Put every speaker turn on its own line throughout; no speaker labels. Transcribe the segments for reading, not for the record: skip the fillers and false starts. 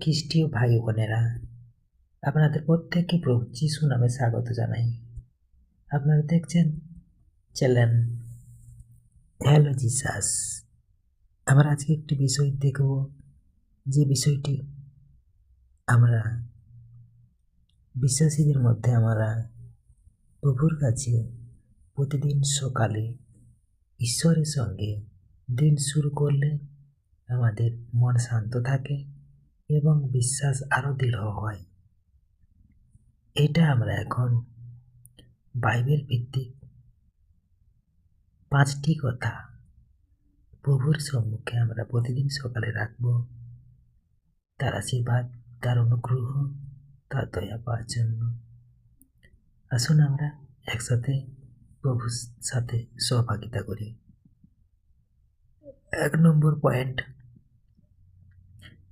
খ্রিস্টীয় ভাই বোনেরা, আপনাদের প্রত্যেককে প্রভু যিশু নামে স্বাগত জানাই। আপনারা দেখছেন চ্যানেল হ্যালো জিসাস। আমরা আজকে একটি বিষয় দেখব, যে বিষয়টি আমরা বিশ্বাসীদের মধ্যে আমরা প্রভুর কাছে প্রতিদিন সকালে ঈশ্বরের সঙ্গে দিন শুরু করলে আমাদের মন শান্ত থাকে এবং বিশ্বাস আরও দৃঢ় হয়। এটা আমরা এখন বাইবেল ভিত্তিক 5টি কথা প্রভুর সম্মুখে আমরা প্রতিদিন সকালে রাখব, তার আশীর্বাদ, তার অনুগ্রহ, তার দয়া পাওয়ার জন্য। আসুন আমরা একসাথে প্রভুর সাথে সহভাগিতা করি। 1 নম্বর পয়েন্ট,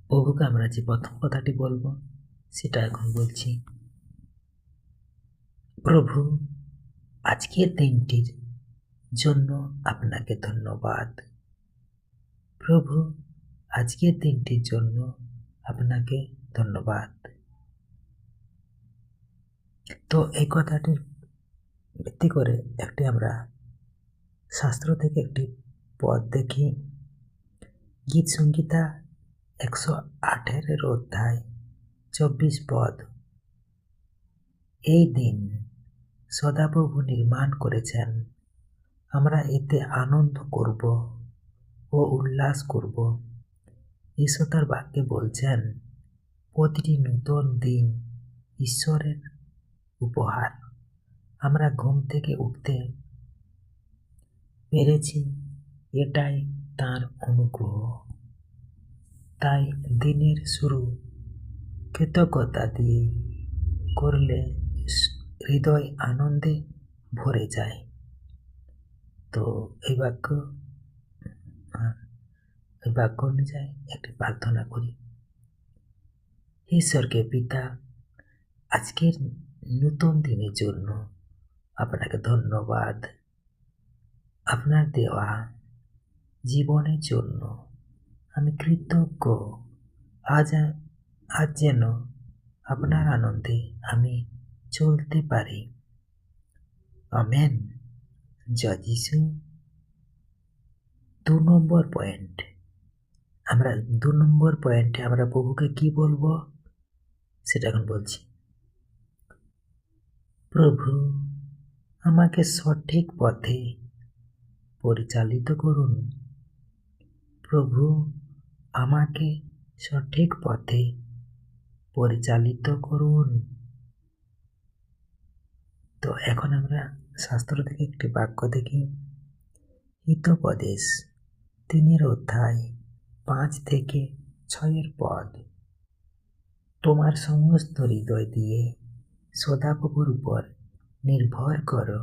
প্রভুকে আমরা যে প্রথম কথাটি বলবো সেটা এখন বলছি। প্রভু, আজকের দিনটির জন্য আপনাকে ধন্যবাদ। প্রভু, আজকের দিনটির জন্য আপনাকে ধন্যবাদ। তো এই কথাটির ভিত্তি করে একটি আমরা শাস্ত্র থেকে একটি পদ দেখি। গীত সংহিতা 118 অধ্যায় 24 পদ। এই দিন সদাপ্রভু নির্মাণ করেছেন, আমরা এতে আনন্দ করব ও উল্লাস করব। ঈশ্বর তার বাক্যে বলছেন, প্রতিটি নতুন দিন ঈশ্বরের উপহার। আমরা ঘুম থেকে উঠতে পেরেছি, এটাই তার অনুগ্রহ। তাই দিনের শুরু কৃতজ্ঞতা দিয়ে করলে হৃদয় আনন্দে ভরে যায়। তো এই বাক্য অনুযায়ী একটি প্রার্থনা করি। হে স্বর্গীয় পিতা, আজকের নতুন দিনের জন্য আপনাকে ধন্যবাদ। আপনার দেওয়া জীবনের জন্য আমি কৃতজ্ঞ। আজ যেন আপনার আনন্দে আমি চলতে পারি। আমেন। জয় যিশু। 2 নম্বর পয়েন্ট, আমরা 2 নম্বর পয়েন্টে আমরা প্রভুকে কি বলবো সেটা এখন বলছি। প্রভু, আমাকে সঠিক পথে পরিচালিত করুন। প্রভু, আমাকে সঠিক পথে পরিচালিত করুন। তো এখন আমরা শাস্ত্র থেকে একটি বাক্য দেখি। হিতোপদেশ 3 অধ্যায় 5 থেকে 6 পদ। তোমার সমস্ত হৃদয় দিয়ে সদাপ্রভুর উপর নির্ভর করো,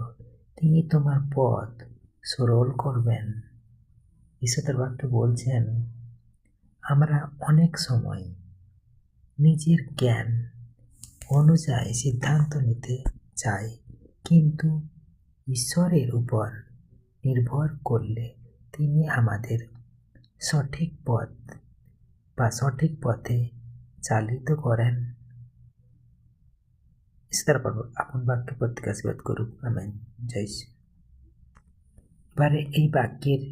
তিনি তোমার পথ সরল করবেন। ঈশ্বরের বাক্য বলছেন, আমরা অনেক সময় নিজের জ্ঞান অনুযায়ী সিদ্ধান্ত নিতে চাই, কিন্তু ঈশ্বরের উপর নির্ভর করলে তিনি আমাদের সঠিক পথ বা সঠিক পথে চালিত করেন। ঈশ্বর আপন বাক্যে প্রত্যেক আশীর্বাদ করুক। আমেন। জয় শ্রী। এবারে এই বাক্যের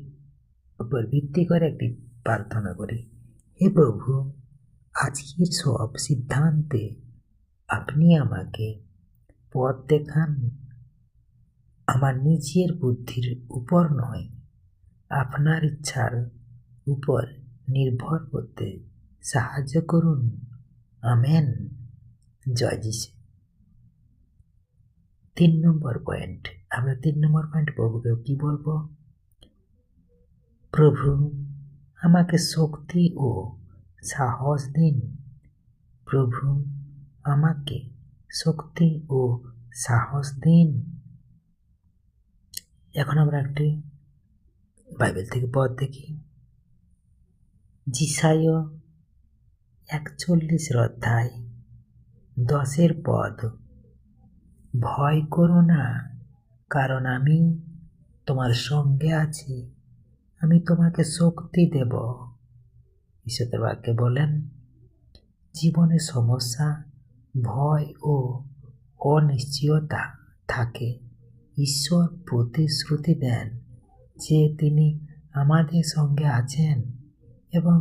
উপর ভিত্তি করে একটি প্রার্থনা করি। হে প্রভু, আজকের সব সিদ্ধান্তে আপনি আমাকে পথ দেখান। আমার নিজের বুদ্ধির উপর নয়, আপনার ইচ্ছার উপর নির্ভর করতে সাহায্য করুন। আমেন। জয় যিশু। 3 নম্বর পয়েন্ট, আমরা 3 নম্বর পয়েন্ট প্রভুকে কি বলবো? প্রভু, আমাকে শক্তি ও সাহস দিন। প্রভু, আমাকে শক্তি ও সাহস দিন। এখন আমরা একটি বাইবেল থেকে পদ দেখি। যিশায়া 41 অধ্যায় 10 পদ। ভয় করো না, কারণ আমি তোমার সঙ্গে আছি, আমি তোমাকে শক্তি দেব। ঈশ্বরের বাক্যে বলেন, জীবনে সমস্যা, ভয় ও অনিশ্চয়তা থাকে, ঈশ্বর প্রতিশ্রুতি দেন যে তিনি আমাদের সঙ্গে আছেন এবং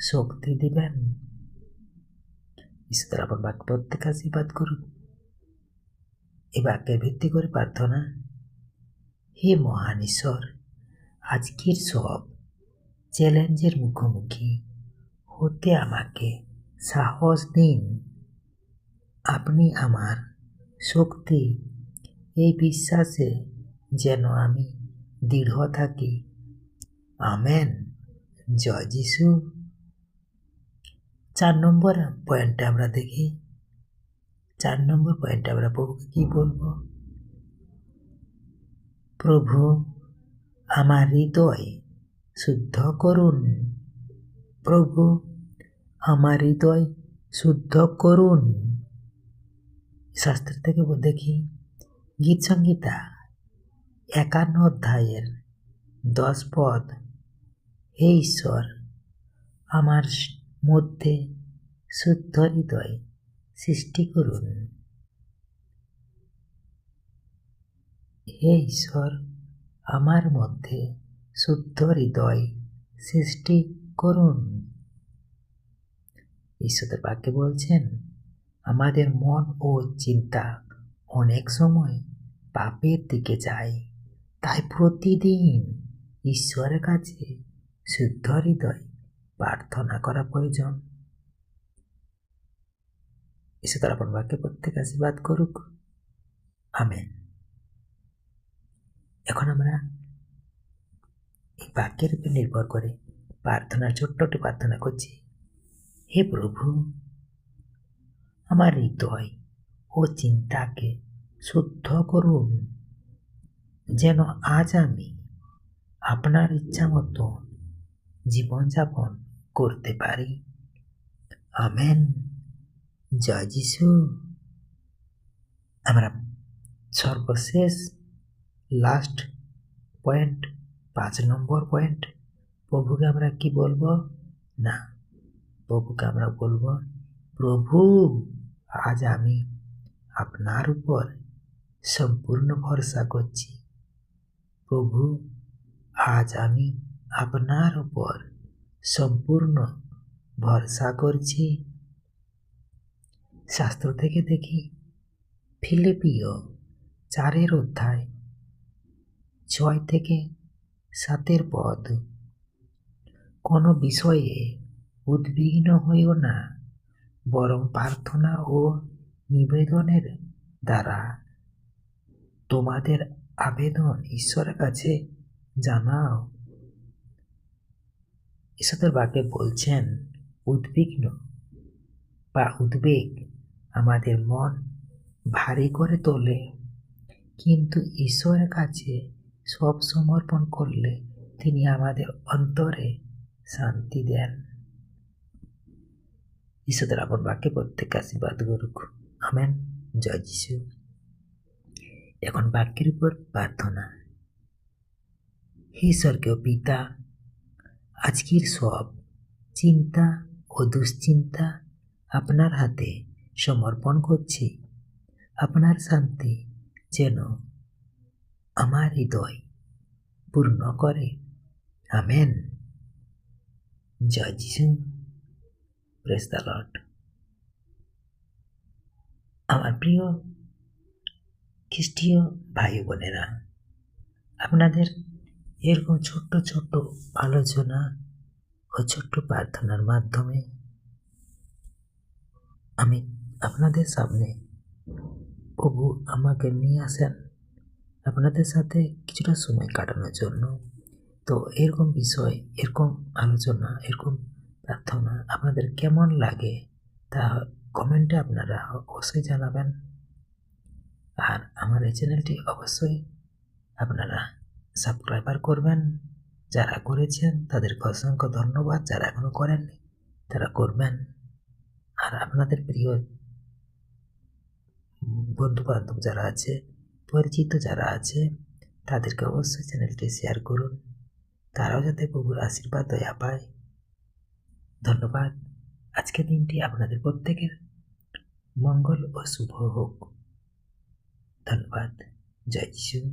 শক্তি দিবেন। ঈশ্বর আপনার বাক্য প্রত্যেক আশীর্বাদ করুন। এই বাক্যের ভিত্তি করে প্রার্থনা। হে মহান ঈশ্বর, আজকের সব চ্যালেঞ্জের মুখোমুখি হতে আমাকে সাহস দিন। আপনি আমার শক্তি, এই বিশ্বাসে যেন আমি দৃঢ় থাকি। আমেন। জয় যিশু। 4 নম্বর পয়েন্টে আমরা দেখি। 4 নম্বর পয়েন্টে আমরা প্রভুকে কি বলবো? প্রভু, আমার হৃদয় শুদ্ধ করুন। প্রভু, আমার হৃদয় শুদ্ধ করুন। শাস্ত্র থেকে দেখি, গীত সংহিতা 51 অধ্যায়ের 10 পদ। হে ঈশ্বর, আমার মধ্যে শুদ্ধ হৃদয় সৃষ্টি করুন। হে ঈশ্বর, আমার মধ্যে শুদ্ধ হৃদয় সৃষ্টি করুন। ঈশ্বরের বাক্যে বলছেন, আমাদের মন ও চিন্তা অনেক সময় পাপের দিকে যায়, তাই প্রতিদিন ঈশ্বরের কাছে শুদ্ধ হৃদয় প্রার্থনা করা প্রয়োজন। ঈশ্বর আপনার বাক্যে প্রত্যেক আশীর্বাদ করুক। আমেন। এখন আমরা এই বাক্যের উপর নির্ভর করে প্রার্থনার ছোট্ট একটি প্রার্থনা করছি। হে প্রভু, আমার হৃদয় ও চিন্তাকে শুদ্ধ করুন, যেন আজ আমি আপনার ইচ্ছা মতো জীবনযাপন করতে পারি। আমেন। জয় যিশু। আমরা সর্বশেষ লাস্ট পয়েন্ট, 5 নম্বর পয়েন্ট, প্রভুকে আমরা কি বলবো? না, প্রভুকে আমরা বলবো, প্রভু, আজ আমি আপনার উপর সম্পূর্ণ ভরসা করছি। প্রভু, আজ আমি আপনার উপর সম্পূর্ণ ভরসা করছি। শাস্ত্র থেকে দেখি, ফিলিপিও 4 অধ্যায় 6 থেকে 7 পদ। কোনো বিষয়ে উদ্বিগ্ন হইও না, বরং প্রার্থনা ও নিবেদনের দ্বারা তোমাদের আবেদন ঈশ্বরের কাছে জানাও। ঈশ্বরের বাক্যে বলছেন, উদ্বিগ্ন বা উদ্বেগ আমাদের মন ভারী করে তোলে, কিন্তু ঈশ্বরের কাছে সব সমর্পণ করলে তিনি আমাদের অন্তরে শান্তি দেন। ঈশ্বর আপনার বাক্যে প্রত্যেক আশীর্বাদ করুক। আমেন। জয় যিশু। এখন বাক্যের উপর প্রার্থনা। হে স্বর্গীয় পিতা, আজকের সব চিন্তা ও দুশ্চিন্তা আপনার হাতে সমর্পণ করছি। আপনার শান্তি যেন আমার হৃদয় পূর্ণ করে। আমেন। জয় যিশু। Praise the Lord. আমার প্রিয় খ্রিস্টীয় ভাই বোনেরা, আপনাদের এরকম ছোট্ট ছোট্ট আলোচনা ও ছোট্ট প্রার্থনার মাধ্যমে আমি আপনাদের সামনে প্রভু আমাকে নিয়ে আসেন আপনাদের সাথে কিছুটা সময় কাটানোর জন্য। তো এরকম বিষয়, এরকম আলোচনা, এরকম প্রার্থনা আপনাদের কেমন লাগে তা কমেন্টে আপনারা অবশ্যই জানাবেন। আর আমার এই চ্যানেলটি অবশ্যই আপনারা সাবস্ক্রাইবার করবেন। যারা করেছেন তাদেরকে অসংখ্য ধন্যবাদ, যারা এখনো করেননি তারা করবেন। আর আপনাদের প্রিয় বন্ধু বান্ধব যারা আছে, পরিচিত যারা আছে, তাদেরকে অবশ্যই চ্যানেলটি শেয়ার করুন, তারাও যাতে প্রভুর আশীর্বাদ দয়া পায়। ধন্যবাদ। আজকের দিনটি আপনাদের প্রত্যেকের মঙ্গল ও শুভ হোক। ধন্যবাদ। জয় যিশু।